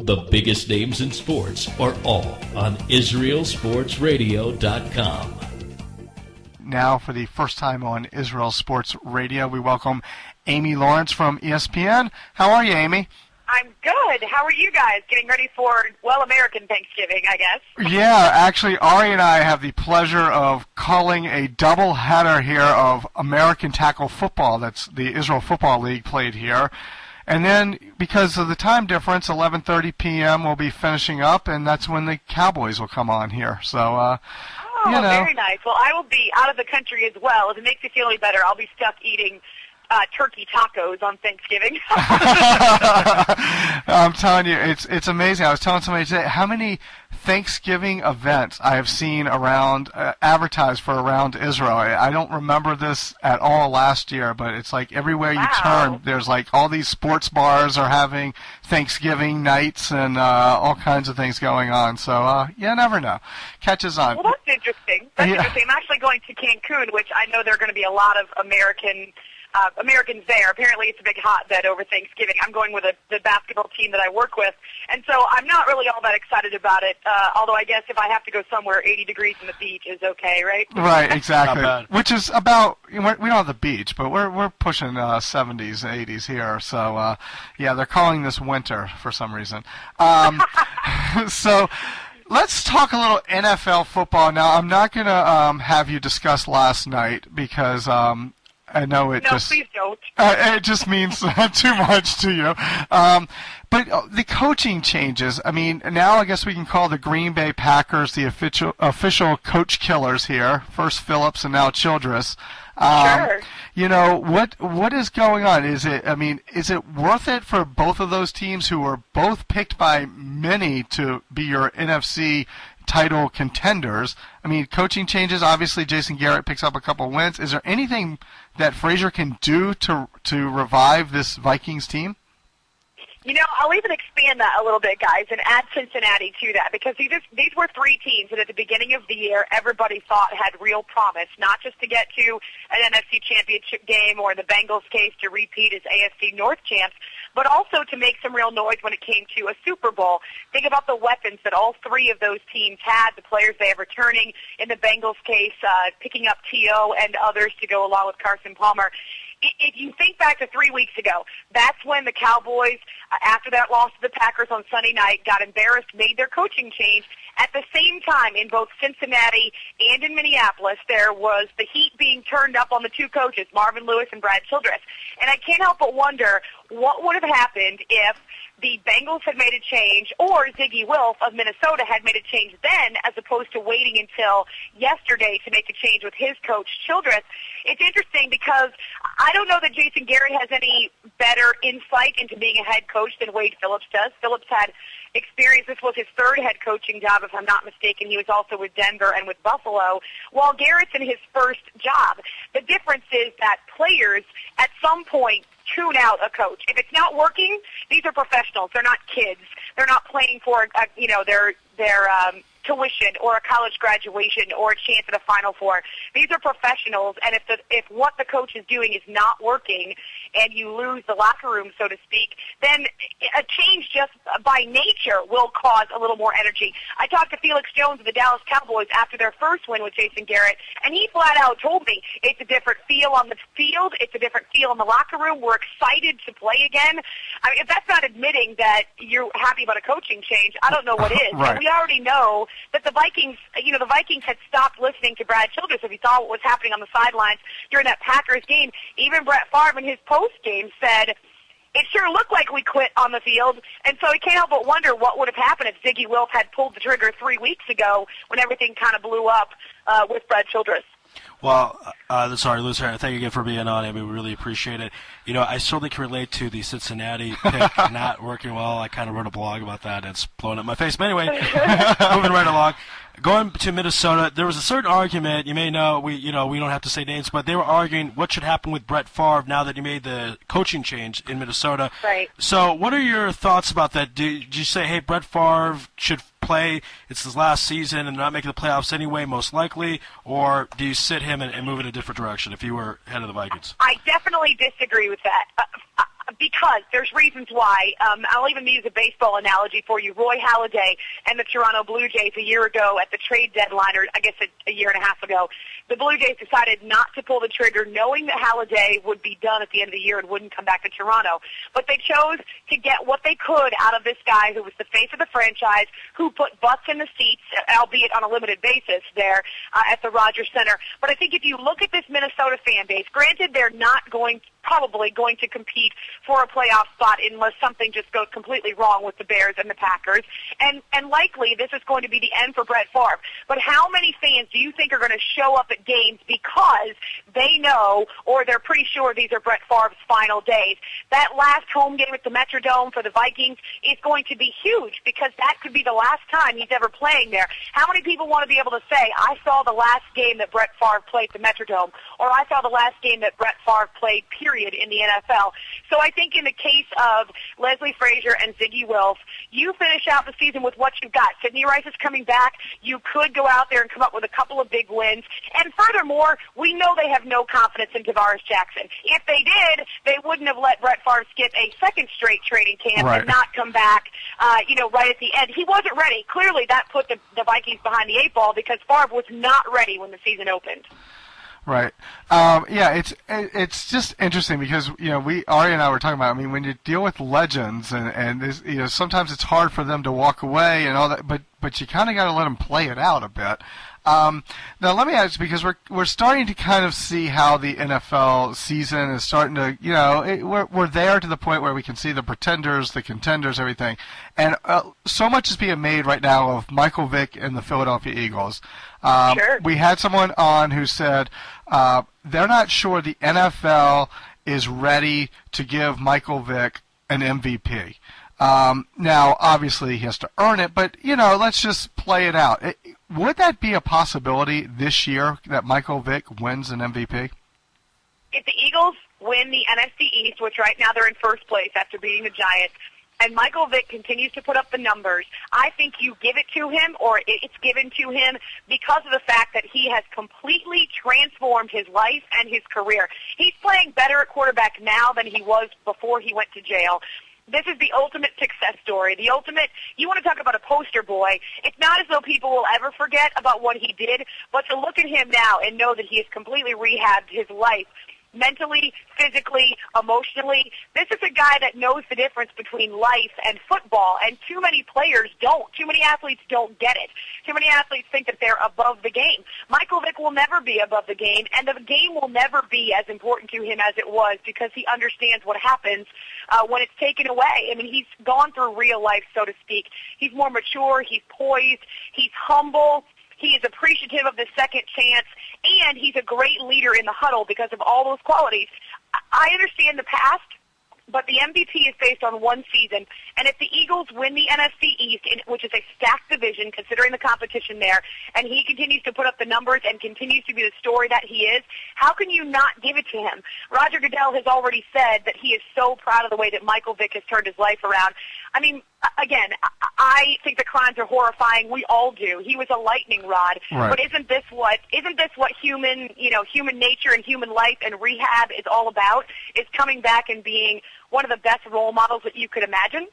The biggest names in sports are all on IsraelSportsRadio.com. Now, for the first time on Israel Sports Radio, we welcome Amy Lawrence from E.S.P.N. How are you, Amy? I'm good. How are you guys? Getting ready for, well, American Thanksgiving, I guess. Yeah, actually, Ari and I have the pleasure of calling a double-header here of American tackle football. That's the Israel Football League played here. And then, because of the time difference, 11:30 p.m. we'll be finishing up, and that's when the Cowboys will come on here. So, you know. Very nice. Well, I will be out of the country as well. If it makes you feel any better, I'll be stuck eating turkey tacos on Thanksgiving. I'm telling you, it's amazing. I was telling somebody today how many Thanksgiving events I have seen around, advertised for around Israel. I don't remember this at all last year, but it's like everywhere you turn, there's like all these sports bars are having Thanksgiving nights and all kinds of things going on. So, you never know. Catches on. Well, that's interesting. Interesting. I'm actually going to Cancun, which I know there are going to be a lot of Americans there. Apparently it's a big hotbed over Thanksgiving. I'm going with the basketball team that I work with, and so I'm not really all that excited about it, although I guess if I have to go somewhere 80 degrees on the beach is okay, right? Right, exactly. Which is about, we don't have the beach, but we're pushing 70s, 80s here, so yeah, they're calling this winter for some reason. So let's talk a little NFL football. Now, I'm not going to have you discuss last night because I know it please don't. It just means too much to you. But the coaching changes, I mean, now I guess we can call the Green Bay Packers the official coach killers here. First Phillips and now Childress. Sure. You know, what is going on? Is it worth it for both of those teams who were both picked by many to be your NFC title contenders? I mean, coaching changes. Obviously, Jason Garrett picks up a couple wins. Is there anything that Frazier can do to revive this Vikings team? You know, I'll even expand that a little bit, guys, and add Cincinnati to that, because these were three teams that at the beginning of the year everybody thought had real promise, not just to get to an NFC championship game or in the Bengals' case to repeat as AFC North champs, but also to make some real noise when it came to a Super Bowl. Think about the weapons that all three of those teams had, the players they have returning, in the Bengals' case, picking up T.O. and others to go along with Carson Palmer. If you think back to 3 weeks ago, that's when the Cowboys, after that loss to the Packers on Sunday night, got embarrassed, made their coaching change. At the same time, in both Cincinnati and in Minneapolis, there was the heat being turned up on the two coaches, Marvin Lewis and Brad Childress. And I can't help but wonder what would have happened if the Bengals had made a change or Ziggy Wilf of Minnesota had made a change then, as opposed to waiting until yesterday to make a change with his coach, Childress. It's interesting because I don't know that Jason Garrett has any better insight into being a head coach than Wade Phillips does. Phillips had experience. This was his third head coaching job, if I'm not mistaken. He was also with Denver and with Buffalo, while Garrett's in his first job. The difference is that players at some point tune out a coach. If it's not working, these are professionals. They're not kids. They're not playing for their tuition or a college graduation or a chance at a Final Four. These are professionals, and if what the coach is doing is not working and you lose the locker room, so to speak, then a change just by nature will cause a little more energy. I talked to Felix Jones of the Dallas Cowboys after their first win with Jason Garrett, and he flat out told me it's a different feel on the field, it's a different feel in the locker room, we're excited to play again. I mean, if that's not admitting that you're happy about a coaching change, I don't know what is. Right. And we already know that the Vikings had stopped listening to Brad Childress. If you saw what was happening on the sidelines during that Packers game, even Brett Favre in his post-game said, it sure looked like we quit on the field, and so he can't help but wonder what would have happened if Ziggy Wilf had pulled the trigger 3 weeks ago when everything kind of blew up with Brad Childress. Well, sorry, Liz, thank you again for being on, Amy. We really appreciate it. You know, I certainly can relate to the Cincinnati pick not working well. I kind of wrote a blog about that, and it's blowing up my face. But anyway, moving right along. Going to Minnesota, there was a certain argument, you may know, we don't have to say names, but they were arguing what should happen with Brett Favre now that he made the coaching change in Minnesota. Right. So what are your thoughts about that? Did you say, hey, Brett Favre should play, it's his last season and not making the playoffs anyway, most likely, or do you sit him and move in a different direction if you were head of the Vikings? I definitely disagree with that. Because there's reasons why. I'll even use a baseball analogy for you. Roy Halladay and the Toronto Blue Jays a year ago at the trade deadline, or I guess a year and a half ago, the Blue Jays decided not to pull the trigger knowing that Halladay would be done at the end of the year and wouldn't come back to Toronto. But they chose to get what they could out of this guy who was the face of the franchise, who put butts in the seats, albeit on a limited basis there at the Rogers Center. But I think if you look at this Minnesota fan base, granted they're not probably going to compete for a playoff spot unless something just goes completely wrong with the Bears and the Packers. And likely this is going to be the end for Brett Favre. But how many fans do you think are going to show up at games because they know or they're pretty sure these are Brett Favre's final days? That last home game at the Metrodome for the Vikings is going to be huge because that could be the last time he's ever playing there. How many people want to be able to say, I saw the last game that Brett Favre played at the Metrodome, or I saw the last game that Brett Favre played, period, in the NFL? So I think in the case of Leslie Frazier and Ziggy Wilf, you finish out the season with what you've got. Sidney Rice is coming back. You could go out there and come up with a couple of big wins. And furthermore, we know they have no confidence in Tavares Jackson. If they did, they wouldn't have let Brett Favre skip a second straight training camp and not come back, right at the end. He wasn't ready. Clearly, that put the Vikings behind the eight ball because Favre was not ready when the season opened. Right. It's just interesting because Ari and I were talking about. I mean, when you deal with legends and this, sometimes it's hard for them to walk away and all that. But you kind of got to let them play it out a bit. Now let me ask, because we're starting to kind of see how the NFL season is starting to, we're there to the point where we can see the pretenders, the contenders, everything, and so much is being made right now of Michael Vick and the Philadelphia Eagles. Sure. We had someone on who said they're not sure the NFL is ready to give Michael Vick an MVP. Now, obviously, he has to earn it, but, let's just play it out. Would that be a possibility this year that Michael Vick wins an MVP? If the Eagles win the NFC East, which right now they're in first place after beating the Giants, and Michael Vick continues to put up the numbers, I think you give it to him, or it's given to him, because of the fact that he has completely transformed his life and his career. He's playing better at quarterback now than he was before he went to jail. This is the ultimate success story. The ultimate, you want to talk about a poster boy. It's not as though people will ever forget about what he did, but to look at him now and know that he has completely rehabbed his life, mentally, physically, emotionally. This is a guy that knows the difference between life and football, and too many players don't. Too many athletes don't get it. Too many athletes think that they're above the game. Michael Vick will never be above the game, and the game will never be as important to him as it was because he understands what happens when it's taken away. I mean, he's gone through real life, so to speak. He's more mature. He's poised. He's humble. He is appreciative of the second chance, and he's a great leader in the huddle because of all those qualities. I understand the past, but the MVP is based on one season, and if the Eagles win the NFC East, which is a stacked division considering the competition there, and he continues to put up the numbers and continues to be the story that he is, how can you not give it to him? Roger Goodell has already said that he is so proud of the way that Michael Vick has turned his life around. I mean, again, I think the crimes are horrifying. We all do. He was a lightning rod. Right. But isn't this what human nature and human life and rehab is all about? Is coming back and being one of the best role models that you could imagine?